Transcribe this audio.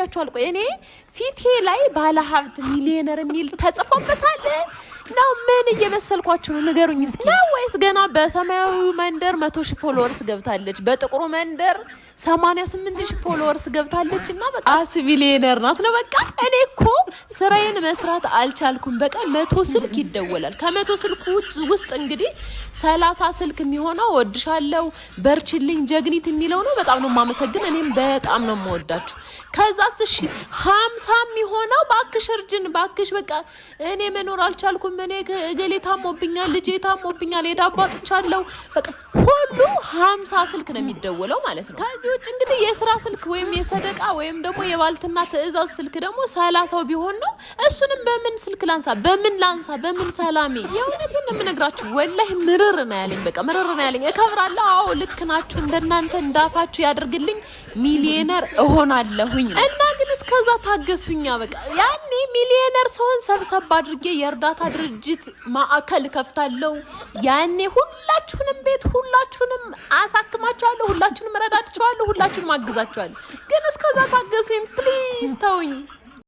ብያችኋል ቆይ እኔ ፊቴ ላይ ባለ ሀብት ሚሊዮነር የሚል ተጽፎበታል ነው ምን እየመሰልኳችሁ ነው ንገሩኝ እስኪ ነው ወይስ ገና በሰማያዊ መንደር 100,000 ፎሎወርስ ገብታለች በጥቁሩ መንደር 88,000 ፎሎወርስ ገብታለችና በቃ ሚሊዮነር ናት ነው በቃ እኔ እኮ ስራዬን መስራት አልቻልኩም በቃ 100 ስልክ ይደወላል ከ100 ስልክ ውስጥ እንግዲህ 30 ስልክ የሚሆነው ወድሻለው በርችልኝ ጀግኒት የሚለው ነው በጣም ነው ማመሰግን እኔም በጣም ነው የምወዳችሁ ከዛስ እሺ 50 የሚሆነው ባክሽ እርጅን ባክሽ በቃ እኔ መኖር አልቻልኩም እኔ ገሌ ታሞብኛል ልጄ ታሞብኛል የዳባጥቻለሁ በቃ ሁሉ 50 ስልክ ነው የሚደወለው ማለት ነው ከዚህ ውጭ እንግዲህ የስራ ስልክ ወይም የሰደቃ ወይም ደግሞ የባልትና ትዕዛዝ ስልክ ደግሞ 30 ቢሆን ነው እሱንም በምን ስልክ ላንሳ በምን ሰላሜ የእውነቴን ነው የምነግራችሁ ወላሂ ምርር ነው ያለኝ በቃ ምርር ነው ያለኝ እከብራለሁ አዎ ልክ ናችሁ እንደናንተ እንዳፋችሁ ያድርግልኝ ሚሊዮነር እሆናለሁኝ እና ግን እስከዛ ታገሱኛ በቃ ያኔ ሚሊዮነር ሰውን ሰብሰብ አድርጌ የእርዳታ ድርጅት ማዕከል ከፍታለሁ ያኔ ሁላችሁንም ቤት ሁላችሁንም አሳክማችኋለሁ ሁላችሁንም ረዳችኋለሁ ሁላችሁንም አግዛችኋለሁ ግን እስከዛ ታገሱኝ ፕሊዝ ተውኝ